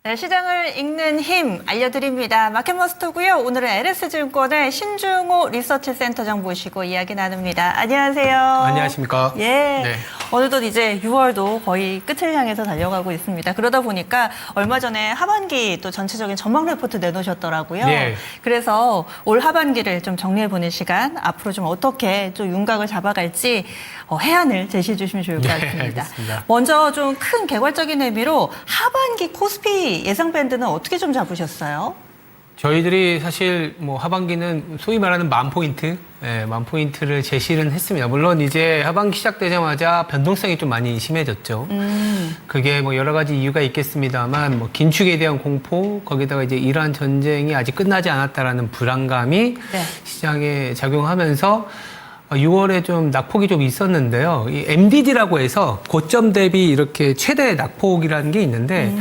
네, 시장을 읽는 힘 알려드립니다. 마켓머스터고요. 오늘은 LS증권의 신중호 리서치센터장 모시고 이야기 나눕니다. 안녕하세요. 안녕하십니까. 예. 네. 어느덧 이제 6월도 거의 끝을 향해서 달려가고 있습니다. 그러다 보니까 얼마 전에 하반기 또 전체적인 전망 리포트 내놓으셨더라고요. 네. 그래서 올 하반기를 좀 정리해보는 시간, 앞으로 좀 어떻게 좀 윤곽을 잡아갈지 해안을 제시해 주시면 좋을 것 네, 같습니다. 알겠습니다. 먼저 좀 큰 개괄적인 의미로 하반기 코스피 예상 밴드는 어떻게 좀 잡으셨어요? 저희들이 사실 뭐 하반기는 소위 말하는 만 포인트, 만 포인트를 제시를 했습니다. 물론 이제 하반기 시작되자마자 변동성이 좀 많이 심해졌죠. 그게 뭐 여러 가지 이유가 있겠습니다만, 뭐 긴축에 대한 공포, 거기다가 이제 이란 전쟁이 아직 끝나지 않았다라는 불안감이 네. 시장에 작용하면서 6월에 좀 낙폭이 좀 있었는데요. 이 MDD라고 해서 고점 대비 이렇게 최대 낙폭이라는 게 있는데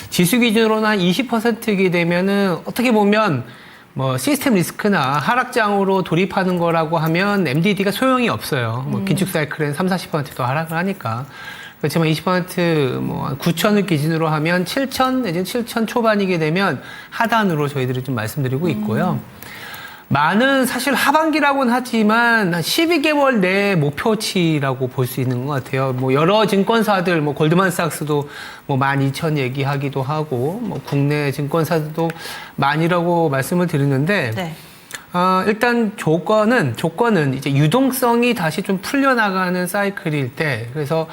지수 기준으로는 한 20%게 되면은 어떻게 보면 뭐 시스템 리스크나 하락장으로 돌입하는 거라고 하면 MDD가 소용이 없어요. 뭐 긴축 사이클은 30-40%도 하락을 하니까. 그렇지만 20%뭐 9천을 기준으로 하면 7천 내지는 7천 초반이게 되면 하단으로 저희들이 좀 말씀드리고 있고요. 만은 사실 하반기라고는 하지만 한 12개월 내 목표치라고 볼 수 있는 것 같아요. 뭐 여러 증권사들, 뭐 골드만삭스도 뭐 12,000 얘기하기도 하고, 뭐 국내 증권사들도 만이라고 말씀을 드리는데, 네. 일단 조건은 이제 유동성이 다시 좀 풀려나가는 사이클일 때, 그래서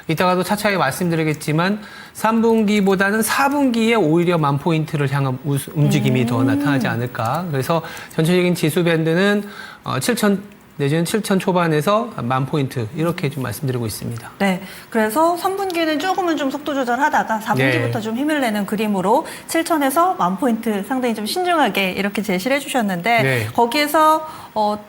이따가도 차차히 말씀드리겠지만 3분기보다는 4분기에 오히려 만 포인트를 향한 움직임이 더 나타나지 않을까. 그래서 전체적인 지수 밴드는 7천 내지는 7천 초반에서 만 포인트 이렇게 좀 말씀드리고 있습니다. 네. 그래서 3분기는 조금은 좀 속도 조절하다가 4분기부터 네. 좀 힘을 내는 그림으로 7천에서 만 포인트 상당히 좀 신중하게 이렇게 제시를 해주셨는데 네. 거기에서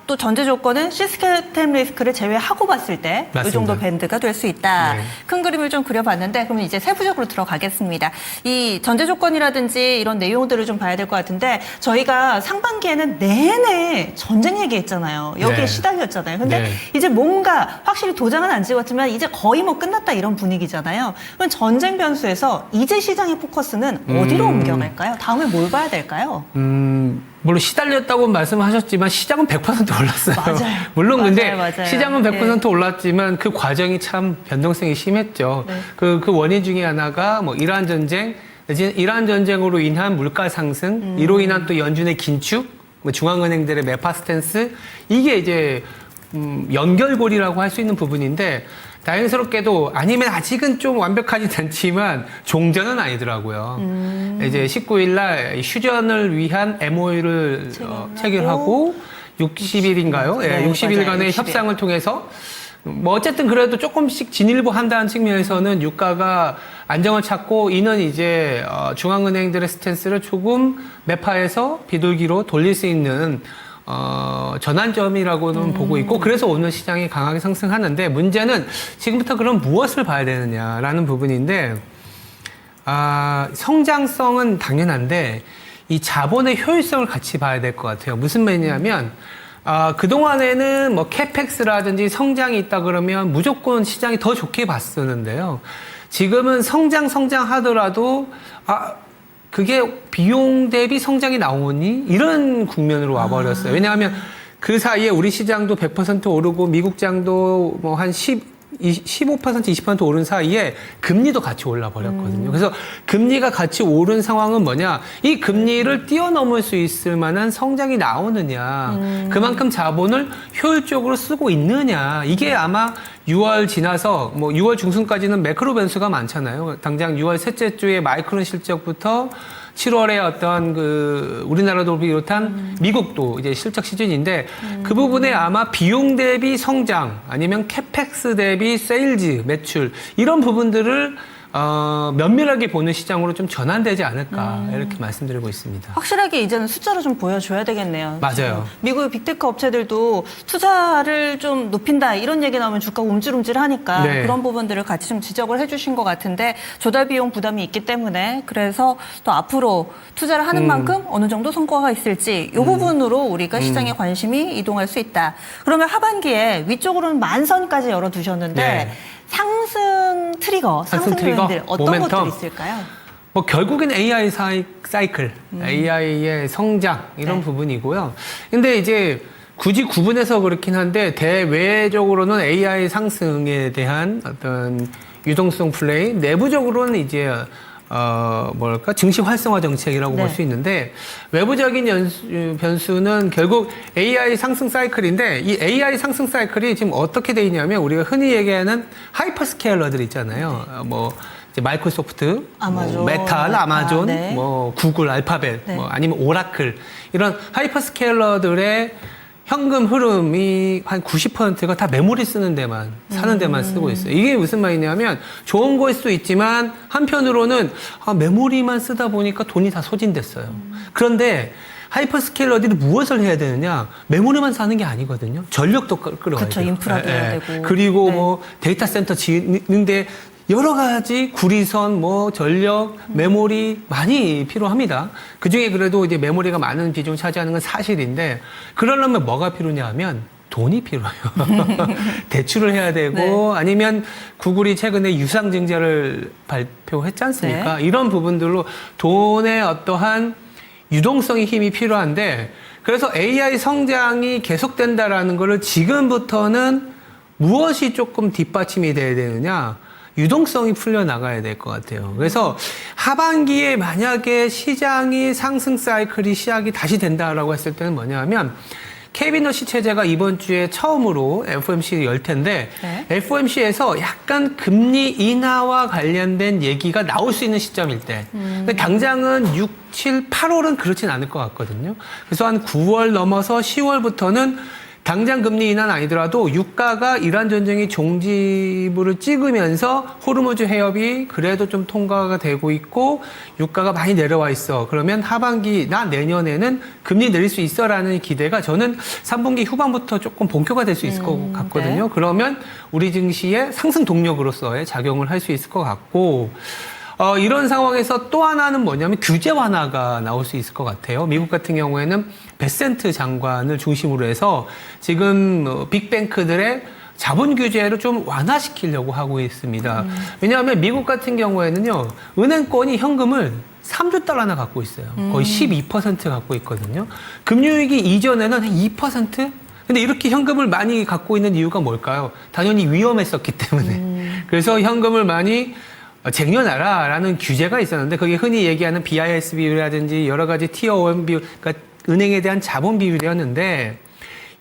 또 전제 조건은 시스템 리스크를 제외하고 봤을 때 이 맞습니다. 정도 밴드가 될 수 있다. 네. 큰 그림을 좀 그려봤는데 그러면 이제 세부적으로 들어가겠습니다. 이 전제 조건이라든지 이런 내용들을 좀 봐야 될 것 같은데 저희가 상반기에는 내내 전쟁 얘기했잖아요. 여기에 네. 시달렸잖아요. 근데 네. 이제 뭔가 확실히 도장은 안 찍었지만 이제 거의 뭐 끝났다 이런 분위기잖아요. 그럼 전쟁 변수에서 이제 시장의 포커스는 어디로 옮겨갈까요? 다음에 뭘 봐야 될까요? 물론 시달렸다고 말씀하셨지만 시장은 100% 올랐어요. 맞아요. 물론 근데 맞아요. 시장은 100% 올랐지만 그 과정이 참 변동성이 심했죠. 네. 그 원인 중에 하나가 뭐 이란 전쟁, 이란 전쟁으로 인한 물가 상승, 이로 인한 또 연준의 긴축, 뭐 중앙은행들의 매파 스탠스, 이게 이제 연결고리라고 할 수 있는 부분인데 다행스럽게도 아니면 아직은 좀 완벽하진 않지만 종전은 아니더라고요. 이제 19일 날 휴전을 위한 MOU를 체결하고 60일인가요? 네, 예, 60일간의 맞아요. 60일. 협상을 통해서 뭐 어쨌든 그래도 조금씩 진일보한다는 측면에서는 유가가 안정을 찾고 이는 이제 중앙은행들의 스탠스를 조금 매파해서 비둘기로 돌릴 수 있는 전환점이라고는 보고 있고 그래서 오늘 시장이 강하게 상승하는데 문제는 지금부터 그럼 무엇을 봐야 되느냐라는 부분인데 성장성은 당연한데 이 자본의 효율성을 같이 봐야 될 것 같아요. 무슨 말이냐면 그동안에는 뭐 캐펙스라든지 성장이 있다 그러면 무조건 시장이 더 좋게 봤었는데요. 지금은 성장하더라도 그게 비용 대비 성장이 나오니 이런 국면으로 와버렸어요. 왜냐하면 그 사이에 우리 시장도 100% 오르고 미국장도 뭐 한 15%, 20% 오른 사이에 금리도 같이 올라 버렸거든요. 그래서 금리가 같이 오른 상황은 뭐냐? 이 금리를 뛰어넘을 수 있을 만한 성장이 나오느냐? 그만큼 자본을 효율적으로 쓰고 있느냐? 이게 아마 6월 지나서 뭐 6월 중순까지는 매크로 변수가 많잖아요. 당장 6월 셋째 주에 마이크론 실적부터 7월에 어떤 우리나라도 비롯한 미국도 이제 실적 시즌인데 그 부분에 아마 비용 대비 성장 아니면 캐펙스 대비 세일즈 매출 이런 부분들을 면밀하게 보는 시장으로 좀 전환되지 않을까 이렇게 말씀드리고 있습니다. 확실하게 이제는 숫자로 좀 보여줘야 되겠네요. 맞아요. 미국의 빅테크 업체들도 투자를 좀 높인다 이런 얘기 나오면 주가가 움찔움찔하니까 네. 그런 부분들을 같이 좀 지적을 해주신 것 같은데 조달 비용 부담이 있기 때문에 그래서 또 앞으로 투자를 하는 만큼 어느 정도 성과가 있을지 이 부분으로 우리가 시장에 관심이 이동할 수 있다. 그러면 하반기에 위쪽으로는 만선까지 열어두셨는데 네. 상승 트리거, 상승 요인들 어떤 모멘텀. 것들이 있을까요? 뭐 결국엔 AI 사이클, AI의 성장 이런 네. 부분이고요. 근데 이제 굳이 구분해서 그렇긴 한데 대외적으로는 AI 상승에 대한 어떤 유동성 플레이, 내부적으로는 이제 뭐랄까 증시 활성화 정책이라고 네. 볼 수 있는데 외부적인 변수는 결국 AI 상승 사이클인데 이 AI 상승 사이클이 지금 어떻게 돼 있냐면 우리가 흔히 얘기하는 하이퍼스케일러들 있잖아요. 뭐 이제 마이크로소프트, 아마존, 뭐 메타, 아마존, 네. 뭐 구글, 알파벳, 네. 뭐 아니면 오라클 이런 하이퍼스케일러들의 현금 흐름이 한 90%가 다 메모리 쓰는 데만, 사는 데만 쓰고 있어요. 이게 무슨 말이냐면 좋은 거일 수도 있지만 한편으로는 메모리만 쓰다 보니까 돈이 다 소진됐어요. 그런데 하이퍼스케일러들이 무엇을 해야 되느냐? 메모리만 사는 게 아니거든요. 전력도 끌어와야 그렇죠. 돼요. 인프라도 해야 되고. 그리고 네. 뭐 데이터 센터 짓는데 여러 가지 구리선, 뭐 전력, 메모리 많이 필요합니다. 그 중에 그래도 이제 메모리가 많은 비중을 차지하는 건 사실인데 그러려면 뭐가 필요냐 하면 돈이 필요해요. 대출을 해야 되고 네. 아니면 구글이 최근에 유상증자를 발표했지 않습니까? 네. 이런 부분들로 돈의 어떠한 유동성의 힘이 필요한데 그래서 AI 성장이 계속된다라는 거를 지금부터는 무엇이 조금 뒷받침이 돼야 되느냐? 유동성이 풀려나가야 될 것 같아요. 그래서 하반기에 만약에 시장이 상승 사이클이 시작이 다시 된다라고 했을 때는 뭐냐면 캐비너시 체제가 이번 주에 처음으로 FOMC 열 텐데 네. FOMC에서 약간 금리 인하와 관련된 얘기가 나올 수 있는 시점일 때 근데 당장은 6, 7, 8월은 그렇진 않을 것 같거든요. 그래서 한 9월 넘어서 10월부터는 당장 금리 인하는 아니더라도 유가가 이란 전쟁이 종지부를 찍으면서 호르무즈 해협이 그래도 좀 통과가 되고 있고 유가가 많이 내려와 있어. 그러면 하반기나 내년에는 금리 내릴 수 있어라는 기대가 저는 3분기 후반부터 조금 본격화 될 수 있을 것 같거든요. 네. 그러면 우리 증시의 상승 동력으로서의 작용을 할 수 있을 것 같고 이런 상황에서 또 하나는 뭐냐면 규제 완화가 나올 수 있을 것 같아요. 미국 같은 경우에는 베센트 장관을 중심으로 해서 지금 빅뱅크들의 자본 규제를 좀 완화시키려고 하고 있습니다. 왜냐하면 미국 같은 경우에는요, 은행권이 현금을 3조 달러나 갖고 있어요. 거의 12% 갖고 있거든요. 금융위기 이전에는 한 2%? 근데 이렇게 현금을 많이 갖고 있는 이유가 뭘까요? 당연히 위험했었기 때문에. 그래서 현금을 많이 쟁여놔라라는 규제가 있었는데 그게 흔히 얘기하는 BIS 비율이라든지 여러 가지 티어 1 비율, 그러니까 은행에 대한 자본 비율이었는데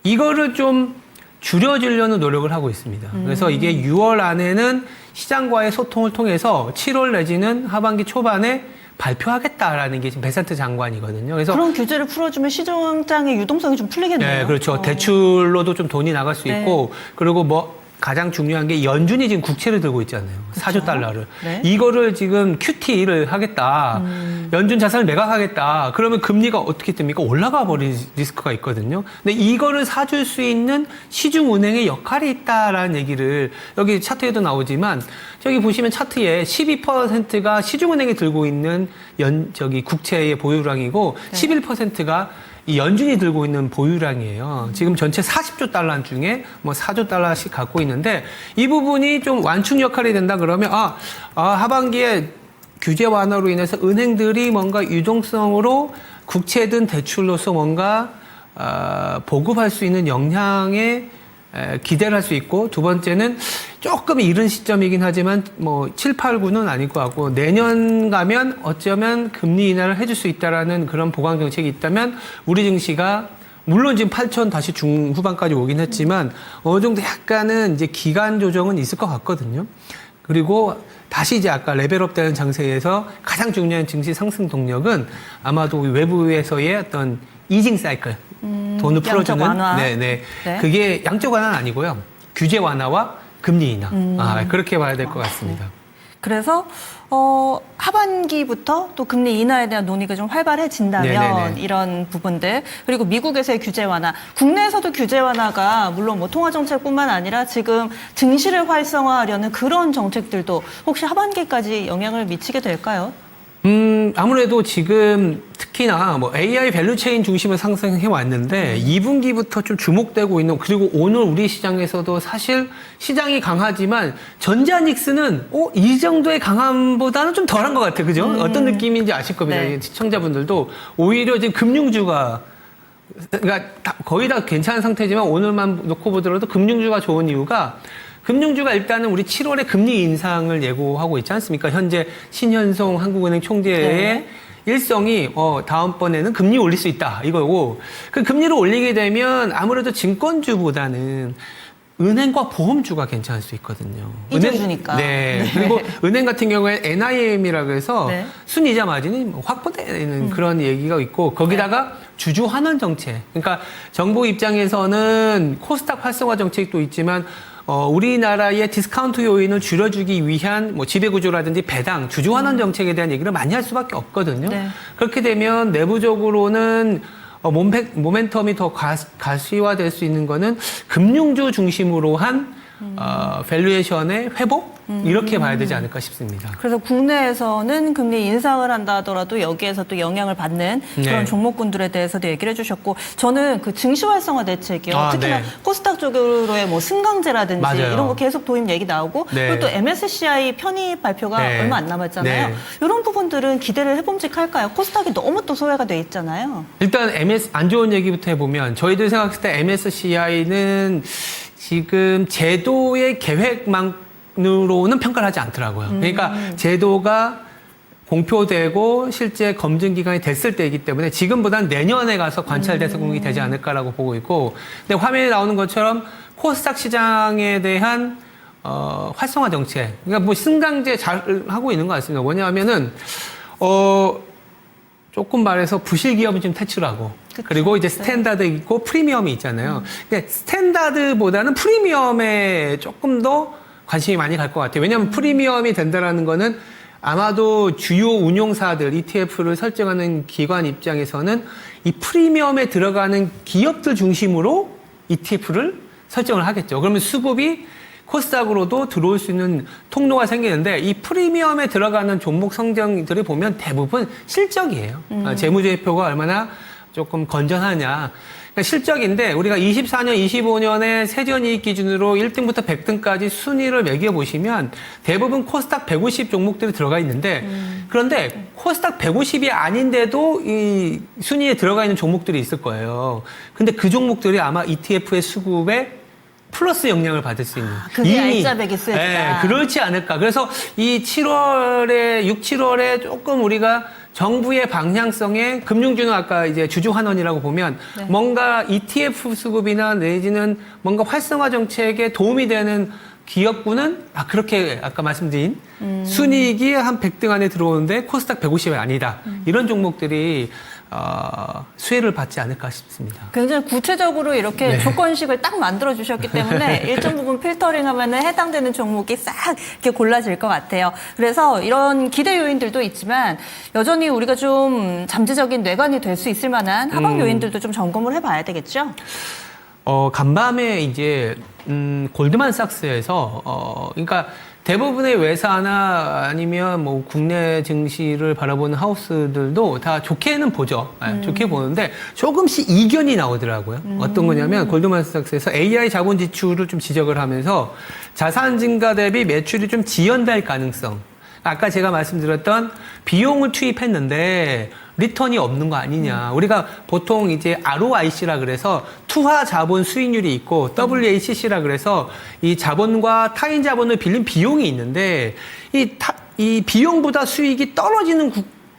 이거를 좀 줄여주려는 노력을 하고 있습니다. 그래서 이게 6월 안에는 시장과의 소통을 통해서 7월 내지는 하반기 초반에 발표하겠다라는 게 지금 베센트 장관이거든요. 그래서 그런 규제를 풀어주면 시장의 유동성이 좀 풀리겠네요. 네, 그렇죠. 대출로도 좀 돈이 나갈 수 네. 있고 그리고 뭐 가장 중요한 게 연준이 지금 국채를 들고 있잖아요. 그렇죠. 4조 달러를. 네. 이거를 지금 QT를 하겠다. 연준 자산을 매각하겠다. 그러면 금리가 어떻게 됩니까? 올라가 버릴 리스크가 있거든요. 근데 이거를 사줄 수 있는 시중은행의 역할이 있다라는 얘기를 여기 차트에도 나오지만 저기 보시면 차트에 12%가 시중은행이 들고 있는 국채의 보유량이고 네. 11%가 이 연준이 들고 있는 보유량이에요. 지금 전체 40조 달러 중에 뭐 4조 달러씩 갖고 있는데 이 부분이 좀 완충 역할이 된다 그러면 하반기에 규제 완화로 인해서 은행들이 뭔가 유동성으로 국채든 대출로서 뭔가 보급할 수 있는 역량에 기대를 할 수 있고 두 번째는 조금 이른 시점이긴 하지만 뭐 7, 8, 9는 아닐 것 같고 내년 가면 어쩌면 금리 인하를 해줄 수 있다라는 그런 보강 정책이 있다면 우리 증시가 물론 지금 8천 다시 중후반까지 오긴 했지만 어느 정도 약간은 이제 기간 조정은 있을 것 같거든요. 그리고 다시 이제 아까 레벨업 되는 장세에서 가장 중요한 증시 상승 동력은 아마도 외부에서의 어떤 이징 사이클 돈을 풀어주는 양적 완화. 네. 네. 그게 양적 완화는 아니고요. 규제 완화와 금리 인하. 그렇게 봐야 될 것 같습니다. 그래서 하반기부터 또 금리 인하에 대한 논의가 좀 활발해진다면 네네네. 이런 부분들 그리고 미국에서의 규제 완화, 국내에서도 규제 완화가 물론 뭐 통화 정책뿐만 아니라 지금 증시를 활성화하려는 그런 정책들도 혹시 하반기까지 영향을 미치게 될까요? 아무래도 지금 특히나 뭐 AI 밸류체인 중심을 상승해 왔는데 2분기부터 좀 주목되고 있는, 그리고 오늘 우리 시장에서도 사실 시장이 강하지만 전자닉스는 이 정도의 강함보다는 좀 덜한 것 같아요. 그죠? 어떤 느낌인지 아실 겁니다. 네. 시청자분들도 오히려 지금 금융주가, 그러니까 거의 다 괜찮은 상태지만 오늘만 놓고 보더라도 금융주가 좋은 이유가, 금융주가 일단은 우리 7월에 금리 인상을 예고하고 있지 않습니까? 현재 신현송 한국은행 총재의 네. 일성이 다음번에는 금리 올릴 수 있다 이거고, 그 금리를 올리게 되면 아무래도 증권주보다는 은행과 보험주가 괜찮을 수 있거든요. 이자주니까. 네. 네. 그리고 은행 같은 경우에 NIM이라고 해서 네. 순이자 마진이 확보되는 그런 얘기가 있고, 거기다가 주주 환원 정책. 그러니까 정부 입장에서는 코스닥 활성화 정책도 있지만 우리나라의 디스카운트 요인을 줄여주기 위한 뭐 지배구조라든지 배당, 주주 환원 정책에 대한 얘기를 많이 할 수밖에 없거든요. 네. 그렇게 되면 내부적으로는 모멘텀이 더 가시화될 수 있는 거는 금융주 중심으로 한 밸류에이션의 회복? 이렇게 봐야 되지 않을까 싶습니다. 그래서 국내에서는 금리 인상을 한다 하더라도 여기에서 또 영향을 받는 그런 네. 종목군들에 대해서도 얘기를 해주셨고, 저는 그 증시 활성화 대책이요. 특히나 네. 코스닥 쪽으로의 뭐 승강제라든지 맞아요. 이런 거 계속 도입 얘기 나오고, 네. 그리고 또 MSCI 편입 발표가 네. 얼마 안 남았잖아요. 네. 이런 부분들은 기대를 해봄직할까요? 코스닥이 너무 또 소외가 돼 있잖아요. 일단 안 좋은 얘기부터 해보면, 저희들 생각했을 때 MSCI는 지금 제도의 계획만으로는 평가를 하지 않더라고요. 그러니까 제도가 공표되고 실제 검증 기간이 됐을 때이기 때문에 지금보다는 내년에 가서 관찰 대상국이 되지 않을까라고 보고 있고, 근데 화면에 나오는 것처럼 코스닥 시장에 대한 활성화 정책, 그러니까 뭐 승강제 잘 하고 있는 것 같습니다. 뭐냐면은 조금 말해서 부실 기업은 좀 퇴출하고, 그쵸. 그리고 이제 스탠다드 있고 프리미엄이 있잖아요. 근데 스탠다드보다는 프리미엄에 조금 더 관심이 많이 갈 것 같아요. 왜냐하면 프리미엄이 된다라는 거는 아마도 주요 운용사들, ETF를 설정하는 기관 입장에서는 이 프리미엄에 들어가는 기업들 중심으로 ETF를 설정을 하겠죠. 그러면 수급이 코스닥으로도 들어올 수 있는 통로가 생기는데, 이 프리미엄에 들어가는 종목 성장들을 보면 대부분 실적이에요. 재무제표가 얼마나 조금 건전하냐. 그러니까 실적인데, 우리가 24년, 25년에 세전이익 기준으로 1등부터 100등까지 순위를 매겨보시면 대부분 코스닥 150 종목들이 들어가 있는데, 그런데 코스닥 150이 아닌데도 이 순위에 들어가 있는 종목들이 있을 거예요. 근데 그 종목들이 아마 ETF의 수급에 플러스 영향을 받을 수 있는. 그게 알짜배기 수혜다. 네, 그렇지 않을까. 그래서 이 7월에, 6, 7월에 조금 우리가 정부의 방향성에, 금융주는 아까 이제 주주 환원이라고 보면 네. 뭔가 ETF 수급이나 내지는 뭔가 활성화 정책에 도움이 되는 기업군은 그렇게 아까 말씀드린 순이익이 한 100등 안에 들어오는데 코스닥 150이 아니다. 이런 종목들이 수혜를 받지 않을까 싶습니다. 굉장히 구체적으로 이렇게 네. 조건식을 딱 만들어 주셨기 때문에 일정 부분 필터링하면은 해당되는 종목이 싹 이렇게 골라질 것 같아요. 그래서 이런 기대 요인들도 있지만 여전히 우리가 좀 잠재적인 뇌관이 될 수 있을 만한 하방 요인들도 좀 점검을 해봐야 되겠죠. 간밤에 이제 골드만삭스에서 그러니까 대부분의 외사나 아니면 뭐 국내 증시를 바라보는 하우스들도 다 좋게는 보죠. 좋게 보는데 조금씩 이견이 나오더라고요. 어떤 거냐면 골드만삭스에서 AI 자본 지출을 좀 지적을 하면서 자산 증가 대비 매출이 좀 지연될 가능성. 아까 제가 말씀드렸던 비용을 투입했는데 리턴이 없는 거 아니냐. 우리가 보통 이제 ROIC라 그래서 투하 자본 수익률이 있고 WACC라 그래서 이 자본과 타인 자본을 빌린 비용이 있는데 이 비용보다 수익이 떨어지는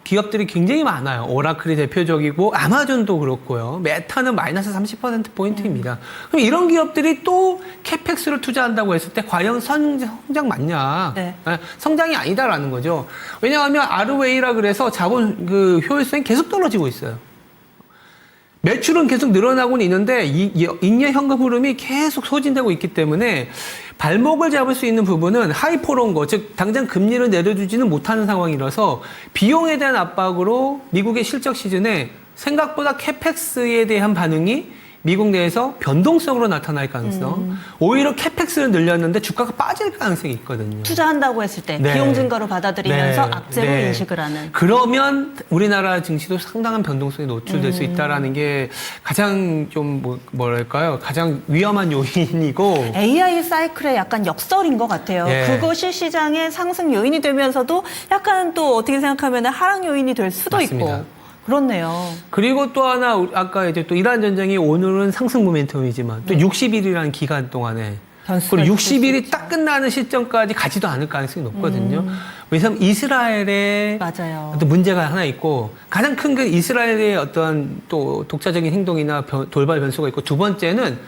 기업들이 굉장히 많아요. 오라클이 대표적이고 아마존도 그렇고요. 메타는 마이너스 30%포인트입니다. 그럼 이런 기업들이 또 캐펙스를 투자한다고 했을 때 과연 성장 맞냐? 네. 성장이 아니다라는 거죠. 왜냐하면 ROA라 그래서 자본 효율성이 계속 떨어지고 있어요. 매출은 계속 늘어나고는 있는데 잉여 현금 흐름이 계속 소진되고 있기 때문에 발목을 잡을 수 있는 부분은 하이포론거, 즉 당장 금리를 내려주지는 못하는 상황이라서 비용에 대한 압박으로 미국의 실적 시즌에 생각보다 캐펙스에 대한 반응이 미국 내에서 변동성으로 나타날 가능성, 오히려 캐펙스를 늘렸는데 주가가 빠질 가능성이 있거든요. 투자한다고 했을 때 네. 비용 증가로 받아들이면서 네. 악재로 네. 인식을 하는. 그러면 우리나라 증시도 상당한 변동성에 노출될 수 있다라는 게 가장 좀 뭐랄까요? 가장 위험한 요인이고. AI 사이클의 약간 역설인 것 같아요. 예. 그것이 시장의 상승 요인이 되면서도 약간 또 어떻게 생각하면 하락 요인이 될 수도 맞습니다. 있고. 그렇네요. 그리고 또 하나 아까 이제 또 이란 전쟁이 오늘은 상승 모멘텀이지만 또 60일이라는 기간 동안에 변수가 그리고 있을 수 60일이 있죠. 딱 끝나는 시점까지 가지도 않을 가능성이 높거든요. 왜냐하면 이스라엘의 맞아요. 어떤 문제가 하나 있고 가장 큰 게 이스라엘의 어떤 또 독자적인 행동이나 돌발 변수가 있고 두 번째는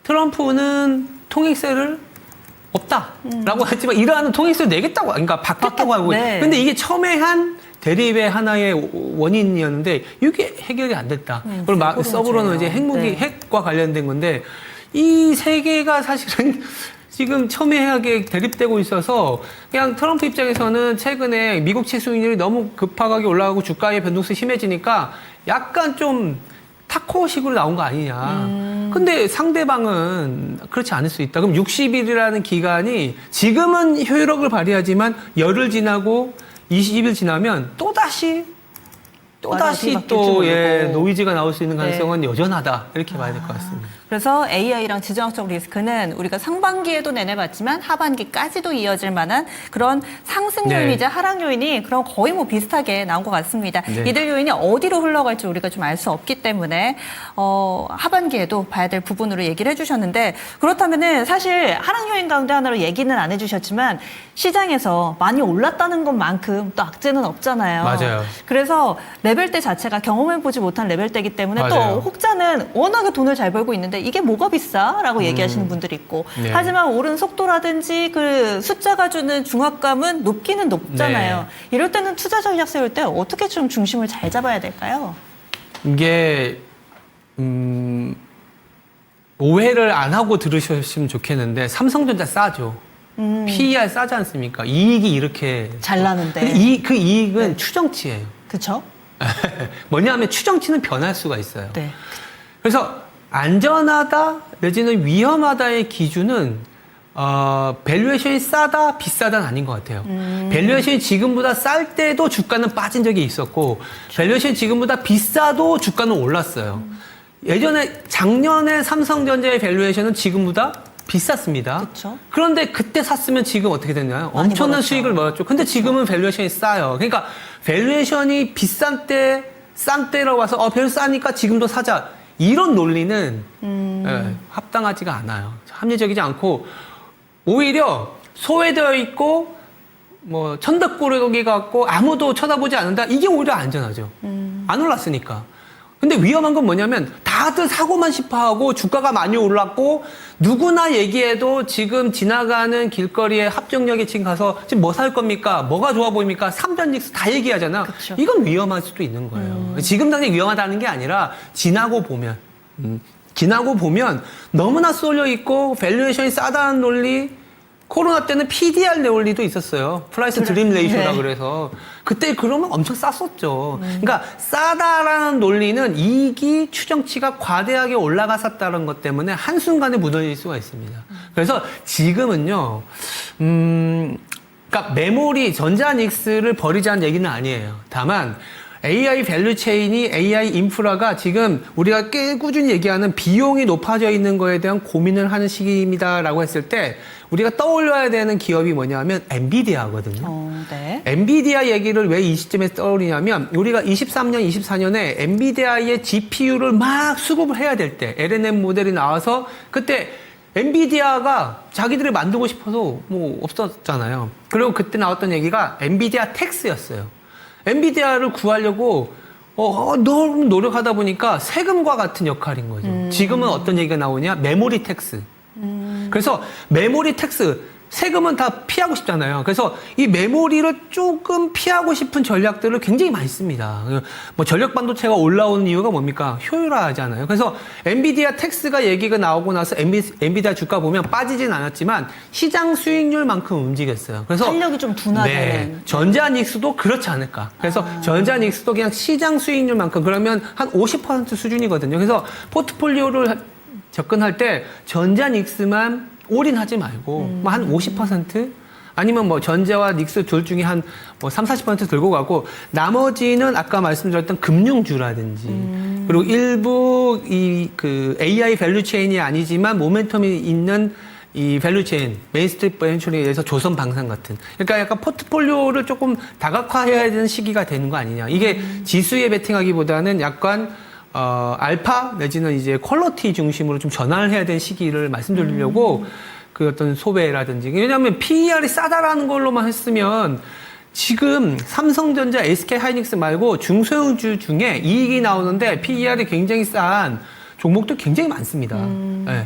트럼프는 통행세를 없다라고 했지만 이란은 통행세를 내겠다고 그러니까 받겠다고 하고 네. 근데 이게 첨예한 대립의 하나의 원인이었는데 이게 해결이 안 됐다. 그리고 서브로는 이제 핵무기 네. 핵과 관련된 건데 이 세 개가 사실은 지금 첨예하게 대립되고 있어서 그냥 트럼프 입장에서는 최근에 미국 지수율이 너무 급하게 올라가고 주가의 변동성이 심해지니까 약간 좀 타코식으로 나온 거 아니냐. 근데 상대방은 그렇지 않을 수 있다. 그럼 60일이라는 기간이 지금은 효율력을 발휘하지만 열흘 지나고 20일 지나면 또다시 바뀔지 또 모르고. 노이즈가 나올 수 있는 가능성은 여전하다. 이렇게 봐야 될 것 같습니다. 그래서 AI랑 지정학적 리스크는 우리가 상반기에도 내내봤지만 하반기까지도 이어질 만한 그런 상승 네. 요인이자 하락 요인이 그럼 거의 뭐 비슷하게 나온 것 같습니다. 네. 이들 요인이 어디로 흘러갈지 우리가 좀 알 수 없기 때문에 하반기에도 봐야 될 부분으로 얘기를 해주셨는데 그렇다면은 사실 하락 요인 가운데 하나로 얘기는 안 해주셨지만 시장에서 많이 올랐다는 것만큼 또 악재는 없잖아요. 맞아요. 그래서 레벨대 자체가 경험해보지 못한 레벨대이기 때문에 맞아요. 또 혹자는 워낙에 돈을 잘 벌고 있는데 이게 뭐가 비싸? 라고 얘기하시는 분들이 있고 네. 하지만 오른 속도라든지 그 숫자가 주는 중압감은 높기는 높잖아요. 네. 이럴 때는 투자 전략 세울 때 어떻게 좀 중심을 잘 잡아야 될까요? 이게 오해를 안 하고 들으셨으면 좋겠는데 삼성전자 싸죠. PER 싸지 않습니까? 이익이 이렇게 잘 나는데. 근데 그 이익은 추정치예요. 그쵸? 뭐냐면 추정치는 변할 수가 있어요. 네. 그래서 안전하다 내지는 위험하다의 기준은 밸류에이션이 싸다 비싸다는 아닌 것 같아요. 밸류에이션이 지금보다 쌀 때도 주가는 빠진 적이 있었고 밸류에이션이 지금보다 비싸도 주가는 올랐어요. 예전에 작년에 삼성전자의 밸류에이션은 지금보다 비쌌습니다. 그쵸. 그런데 그때 샀으면 지금 어떻게 됐나요? 많이 엄청난 벌었죠. 수익을 벌었죠. 근데 지금은 밸류에이션이 싸요. 그러니까 밸류에이션이 비싼 때, 싼 때로 와서 밸류 싸니까 지금도 사자. 이런 논리는 합당하지가 않아요. 합리적이지 않고 오히려 소외되어 있고 뭐 천덕꾸러기 같고 아무도 쳐다보지 않는다. 이게 오히려 안전하죠. 안 올랐으니까. 근데 위험한 건 뭐냐면 다들 사고만 싶어하고 주가가 많이 올랐고 누구나 얘기해도 지금 지나가는 길거리에 합정역에 지금 가서 지금 뭐 살 겁니까? 뭐가 좋아 보입니까? 삼전직스 다 얘기하잖아. 그쵸. 이건 위험할 수도 있는 거예요. 지금 당장 위험하다는 게 아니라 지나고 보면 너무나 쏠려 있고 밸류에이션이 싸다는 논리 코로나 때는 PDR 논리도 있었어요. 프라이스 드림 레이쇼라 네. 그래서 그때 그러면 엄청 쌌었죠. 그러니까 싸다라는 논리는 이익이 추정치가 과대하게 올라갔었다는 것 때문에 한순간에 무너질 수가 있습니다. 그래서 지금은요. 그러니까 메모리 전자닉스를 버리자는 얘기는 아니에요. 다만 AI 밸류 체인이 AI 인프라가 지금 우리가 꽤 꾸준히 얘기하는 비용이 높아져 있는 거에 대한 고민을 하는 시기입니다라고 했을 때 우리가 떠올려야 되는 기업이 뭐냐면 엔비디아거든요. 네. 엔비디아 얘기를 왜 이 시점에 떠올리냐면 우리가 23년, 24년에 엔비디아의 GPU를 막 수급을 해야 될 때 LNM 모델이 나와서 그때 엔비디아가 자기들이 만들고 싶어서 뭐 없었잖아요. 그리고 그때 나왔던 얘기가 엔비디아 텍스였어요. 엔비디아를 구하려고 너무 노력하다 보니까 세금과 같은 역할인 거죠. 지금은 어떤 얘기가 나오냐? 메모리 텍스. 그래서 메모리 텍스 세금은 다 피하고 싶잖아요. 그래서 이 메모리를 조금 피하고 싶은 전략들을 굉장히 많이 씁니다. 뭐 전력 반도체가 올라오는 이유가 뭡니까? 효율화하잖아요. 그래서 엔비디아 텍스가 얘기가 나오고 나서 엔비디아 주가 보면 빠지진 않았지만 시장 수익률만큼 움직였어요. 그래서 탄력이 좀 둔화되는. 네, 전자닉스도 그렇지 않을까. 그래서 전자닉스도 그냥 시장 수익률만큼 그러면 한 50% 수준이거든요. 그래서 포트폴리오를 접근할 때 전자닉스만 올인하지 말고 뭐 한 50% 아니면 뭐 전자와 닉스 둘 중에 한 뭐 3, 40% 들고 가고 나머지는 아까 말씀드렸던 금융주라든지 그리고 일부 이 그 AI 밸류 체인이 아니지만 모멘텀이 있는 이 밸류 체인, 메인스트리트 벤처링에 대해서 조선 방산 같은. 그러니까 약간 포트폴리오를 조금 다각화해야 되는 시기가 되는 거 아니냐. 이게 지수에 베팅하기보다는 약간 알파 내지는 이제 퀄러티 중심으로 좀 전환을 해야 되는 시기를 말씀드리려고 그 어떤 소배라든지. 왜냐하면 PER이 싸다라는 걸로만 했으면 지금 삼성전자, SK하이닉스 말고 중소형주 중에 이익이 나오는데 PER이 굉장히 싼 종목도 굉장히 많습니다. 네.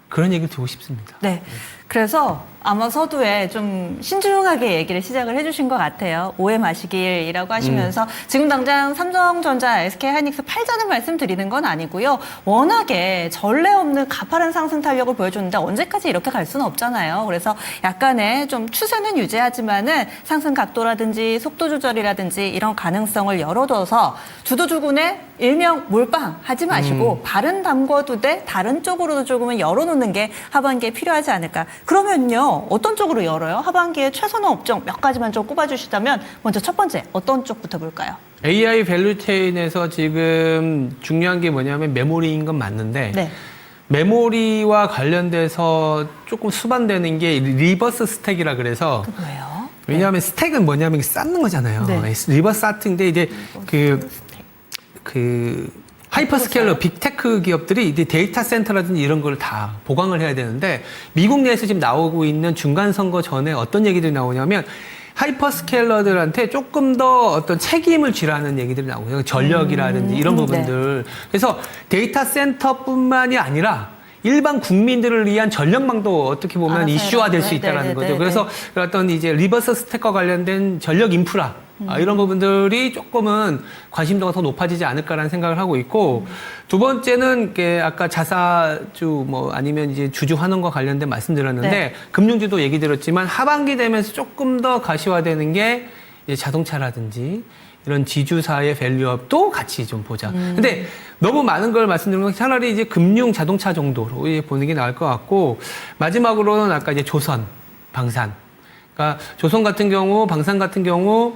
그런 얘기를 드리고 싶습니다. 네. 그래서 아마 서두에 좀 신중하게 얘기를 시작을 해주신 것 같아요. 오해 마시길이라고 하시면서 지금 당장 삼성전자, SK하이닉스 팔자는 말씀드리는 건 아니고요. 워낙에 전례 없는 가파른 상승 탄력을 보여주는데 언제까지 이렇게 갈 수는 없잖아요. 그래서 약간의 좀 추세는 유지하지만은 상승 각도라든지 속도 조절이라든지 이런 가능성을 열어둬서 주도주군에 일명 몰빵 하지 마시고 발은 담궈두되 다른 쪽으로도 조금은 열어놓는 게 하반기에 필요하지 않을까. 그러면요, 어떤 쪽으로 열어요? 하반기에 최선의 업종 몇 가지만 좀 꼽아주시다면 먼저 첫 번째 어떤 쪽부터 볼까요? AI 밸류 체인에서 지금 중요한 게 뭐냐면 메모리인 건 맞는데 네. 메모리와 관련돼서 조금 수반되는 게 리버스 스택이라 그래서 그 뭐예요? 왜냐하면 스택은 뭐냐면 쌓는 거잖아요. 네. 리버스 스택인데 이제 그 하이퍼스케일러 빅테크 기업들이 이제 데이터 센터라든지 이런 걸 다 보강을 해야 되는데 미국 내에서 지금 나오고 있는 중간 선거 전에 어떤 얘기들이 나오냐면 하이퍼스케일러들한테 조금 더 어떤 책임을 지라는 얘기들이 나오고요. 전력이라든지 이런 부분들. 네. 그래서 데이터 센터뿐만이 아니라 일반 국민들을 위한 전력망도 어떻게 보면 알아서 이슈화될 수 네, 있다는 네, 거죠. 네, 그래서 네. 어떤 이제 리버스 스택과 관련된 전력 인프라 이런 부분들이 조금은 관심도가 더 높아지지 않을까라는 생각을 하고 있고 두 번째는 아까 자사주 뭐 아니면 이제 주주 환원과 관련된 말씀드렸는데 네. 금융주도 얘기 드렸지만 하반기 되면서 조금 더 가시화되는 게 이제 자동차라든지 이런 지주사의 밸류업도 같이 좀 보자. 근데 너무 많은 걸 말씀드리면 차라리 이제 금융 자동차 정도로 이제 보는 게 나을 것 같고 마지막으로는 아까 이제 조선, 방산. 그러니까 조선 같은 경우, 방산 같은 경우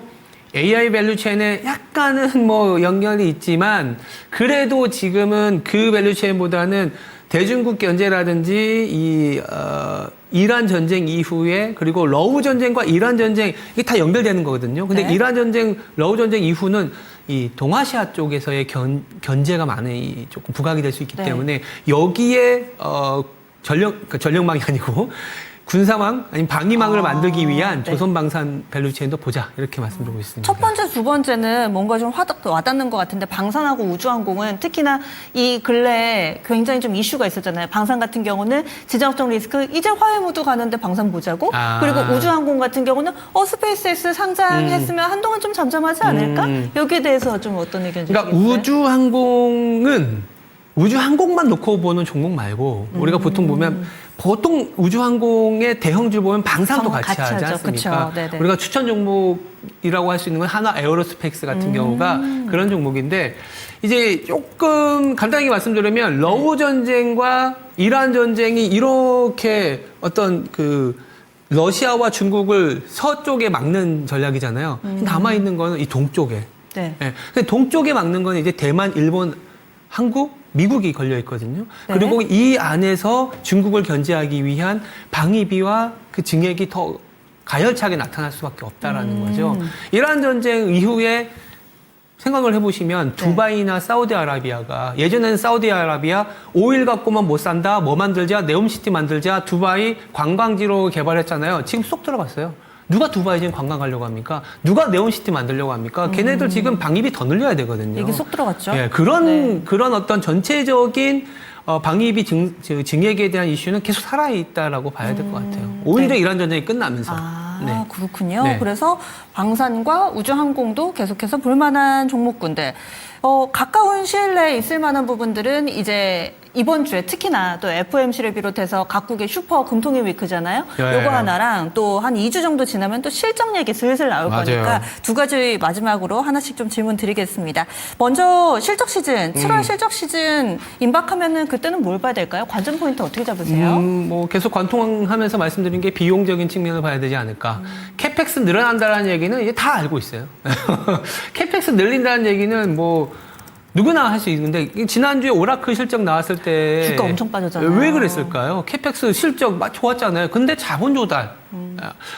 AI 밸류 체인에 약간은 뭐 연결이 있지만 그래도 지금은 그 밸류 체인보다는 대중국 견제라든지 이란 전쟁 이후에 그리고 러우 전쟁과 이란 전쟁 이게 다 연결되는 거거든요. 근데 네. 이란 전쟁, 러우 전쟁 이후는 이 동아시아 쪽에서의 견제가 많이 조금 부각이 될 수 있기 네. 때문에 여기에 그러니까 전력망이 아니고 군사망 아니면 방위망을 만들기 위한 네. 조선방산 밸류체인도 보자 이렇게 말씀드리고 있습니다. 첫 번째, 두 번째는 뭔가 좀 와닿는 것 같은데 방산하고 우주항공은 특히나 이 근래에 굉장히 좀 이슈가 있었잖아요. 방산 같은 경우는 지정학적 리스크 이제 화해무드 가는데 방산 보자고 그리고 우주항공 같은 경우는 스페이스X 상장했으면 한동안 좀 잠잠하지 않을까? 여기에 대해서 좀 어떤 의견 주시겠어요? 그러니까 우주항공만 놓고 보는 종목 말고 우리가 보통 보면 보통 우주항공의 대형주 보면 방산도 같이 하지 하죠. 않습니까? 그쵸. 네네. 우리가 추천 종목이라고 할 수 있는 건 하나 에어로스페이스 같은 경우가 그런 종목인데 이제 조금 간단하게 말씀드리면 러우 전쟁과 이란 전쟁이 이렇게 어떤 러시아와 중국을 서쪽에 막는 전략이잖아요. 남아있는 거는 이 동쪽에. 네. 네. 근데 동쪽에 막는 건 이제 대만, 일본, 한국, 미국이 걸려 있거든요. 네. 그리고 이 안에서 중국을 견제하기 위한 방위비와 그 증액이 더 가열차게 나타날 수밖에 없다라는 거죠. 이란 전쟁 이후에 생각을 해보시면 두바이나 사우디아라비아가 예전에는 사우디아라비아 오일 갖고만 못 산다, 뭐 만들자, 네옴시티 만들자, 두바이 관광지로 개발했잖아요. 지금 쏙 들어갔어요. 누가 두바이 지금 관광 가려고 합니까? 누가 네온시티 만들려고 합니까? 걔네들 지금 방위비 더 늘려야 되거든요. 이게 쏙 들어갔죠. 예, 그런 어떤 전체적인 방위비 증액에 대한 이슈는 계속 살아있다라고 봐야 될 것 같아요. 오히려 네. 이란 전쟁이 끝나면서. 네. 그렇군요. 네. 그래서 방산과 우주항공도 계속해서 볼만한 종목군들. 가까운 시일 내에 있을 만한 부분들은 이제 이번 주에 특히나 또 FOMC를 비롯해서 각국의 슈퍼 금통위 위크잖아요. 네. 요거 하나랑 또 한 2주 정도 지나면 또 실적 얘기 슬슬 나올 맞아요. 거니까 두 가지 마지막으로 하나씩 좀 질문 드리겠습니다. 먼저 실적 시즌, 7월 실적 시즌 임박하면은 그때는 뭘 봐야 될까요? 관전 포인트 어떻게 잡으세요? 뭐 계속 관통하면서 말씀드린 게 비용적인 측면을 봐야 되지 않을까. 캐펙스 늘어난다는 얘기는 이제 다 알고 있어요. 캐펙스 늘린다는 얘기는 뭐 누구나 할 수 있는데 지난주에 오라클 실적 나왔을 때 주가 엄청 빠졌잖아요. 왜 그랬을까요? 캐펙스 실적 좋았잖아요. 근데 자본 조달.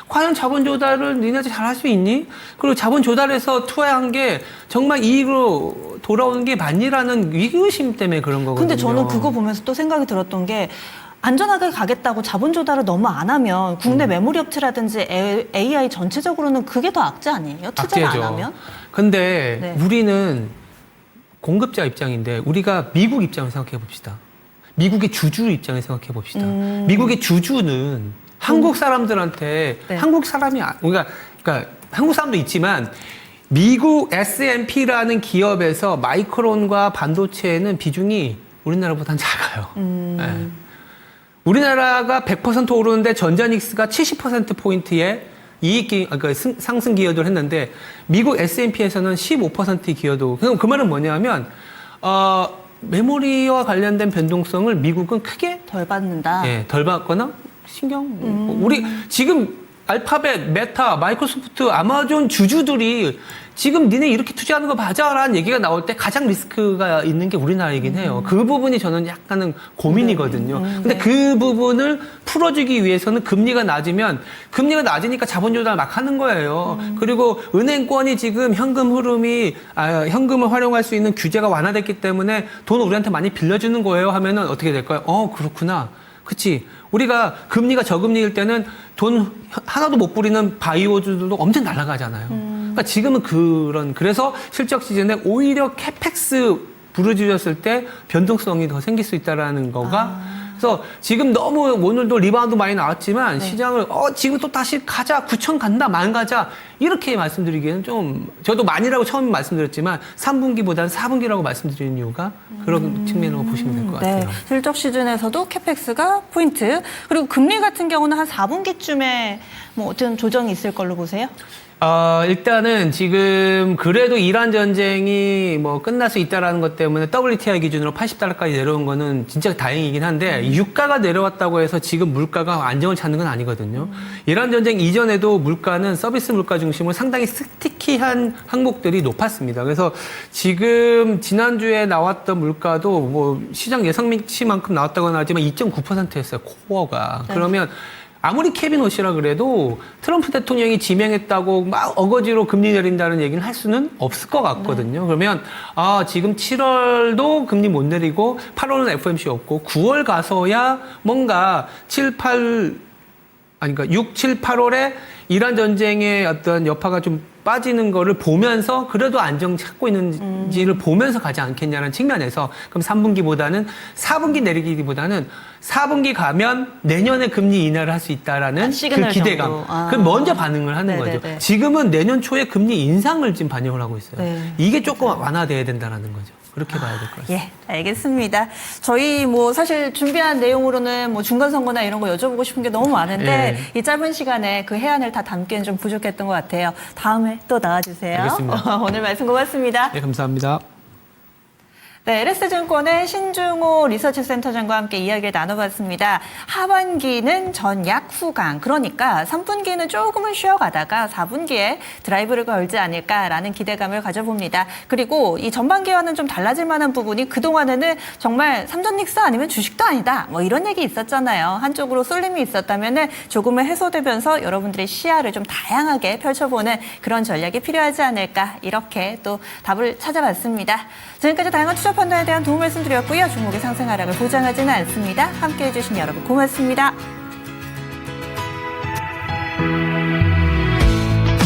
과연 자본 조달을 니네들 잘할 수 있니? 그리고 자본 조달해서 투자한 게 정말 이익으로 돌아오는 게 맞니라는 위기의심 때문에 그런 거거든요. 근데 저는 그거 보면서 또 생각이 들었던 게 안전하게 가겠다고 자본 조달을 너무 안 하면 국내 메모리 업체라든지 AI 전체적으로는 그게 더 악재 아니에요? 투자를 안 하면? 근데 네. 우리는 공급자 입장인데 우리가 미국 입장을 생각해 봅시다. 미국의 주주 입장을 생각해 봅시다. 미국의 주주는 한국 사람들한테 네. 한국 사람이 그러니까 한국 사람도 있지만 미국 S&P라는 기업에서 마이크론과 반도체는 비중이 우리나라보다는 작아요. 네. 우리나라가 100% 오르는데 전자닉스가 70%포인트의 그러니까 상승 기여도를 했는데 미국 S&P에서는 15% 기여도. 그 말은 뭐냐면 메모리와 관련된 변동성을 미국은 크게 덜 받는다. 예, 덜 받거나 우리 지금 알파벳, 메타, 마이크로소프트, 아마존 주주들이 지금 니네 이렇게 투자하는 거 맞아라는 얘기가 나올 때 가장 리스크가 있는 게 우리나라이긴 해요. 그 부분이 저는 약간은 고민이거든요. 근데 그 부분을 풀어주기 위해서는 금리가 낮으니까 자본 조달 막 하는 거예요. 그리고 은행권이 지금 현금을 활용할 수 있는 규제가 완화됐기 때문에 돈 우리한테 많이 빌려주는 거예요 하면은 어떻게 될까요? 그렇구나. 그치. 우리가 금리가 저금리일 때는 돈 하나도 못 부리는 바이오주들도 엄청 날아가잖아요. 그러니까 지금은 그래서 실적 시즌에 오히려 캐펙스 부르짖었을 때 변동성이 더 생길 수 있다라는 거가 그래서 지금 너무 오늘도 리바운드 많이 나왔지만 네. 시장을 지금 또 다시 가자 9천 간다 만 가자 이렇게 말씀드리기에는 좀 저도 만이라고 처음에 말씀드렸지만 3분기보다는 4분기라고 말씀드리는 이유가 그런 측면으로 보시면 될 것 같아요. 네, 실적 시즌에서도 캐펙스가 포인트. 그리고 금리 같은 경우는 한 4분기쯤에 뭐 어떤 조정이 있을 걸로 보세요? 일단은 지금 그래도 이란 전쟁이 뭐 끝날 수 있다라는 것 때문에 WTI 기준으로 $80까지 내려온 거는 진짜 다행이긴 한데 유가가 내려왔다고 해서 지금 물가가 안정을 찾는 건 아니거든요. 이란 전쟁 이전에도 물가는 서비스 물가 중심으로 상당히 스티키한 항목들이 높았습니다. 그래서 지금 지난주에 나왔던 물가도 뭐 시장 예상치만큼 나왔다고는 하지만 2.9%였어요. 코어가. 네. 그러면 아무리 케빈 오시라 그래도 트럼프 대통령이 지명했다고 막 어거지로 금리 내린다는 얘기는 할 수는 없을 것 같거든요. 그러면 지금 7월도 금리 못 내리고 8월은 FOMC 없고 9월 가서야 뭔가 6, 7, 8월에 이란 전쟁의 어떤 여파가 좀 빠지는 거를 보면서 그래도 안정 찾고 있는지를 보면서 가지 않겠냐는 측면에서 그럼 3분기보다는 4분기 내리기보다는 4분기 가면 내년에 금리 인하를 할 수 있다라는 그 시그널 기대감. 정도. 그 먼저 반응을 하는 네네네. 거죠. 지금은 내년 초에 금리 인상을 지금 반영을 하고 있어요. 네. 이게 조금 완화돼야 된다라는 거죠. 그렇게 봐야 될 것 같습니다. 예, 알겠습니다. 저희 뭐 사실 준비한 내용으로는 뭐 중간선거나 이런 거 여쭤보고 싶은 게 너무 많은데 이 짧은 시간에 그 해안을 다 담기엔 좀 부족했던 것 같아요. 다음에 또 나와주세요. 알겠습니다. 오늘 말씀 고맙습니다. 네, 감사합니다. 네, LS증권의 신중호 리서치센터장과 함께 이야기를 나눠봤습니다. 하반기는 전약 후강, 그러니까 3분기는 조금은 쉬어가다가 4분기에 드라이브를 걸지 않을까라는 기대감을 가져봅니다. 그리고 이 전반기와는 좀 달라질 만한 부분이 그동안에는 정말 삼전닉스 아니면 주식도 아니다, 뭐 이런 얘기 있었잖아요. 한쪽으로 쏠림이 있었다면은 조금은 해소되면서 여러분들의 시야를 좀 다양하게 펼쳐보는 그런 전략이 필요하지 않을까, 이렇게 또 답을 찾아봤습니다. 지금까지 다양한 투자 판단에 대한 도움 말씀드렸고요. 종목의 상승 하락을 보장하지는 않습니다. 함께해 주신 여러분 고맙습니다.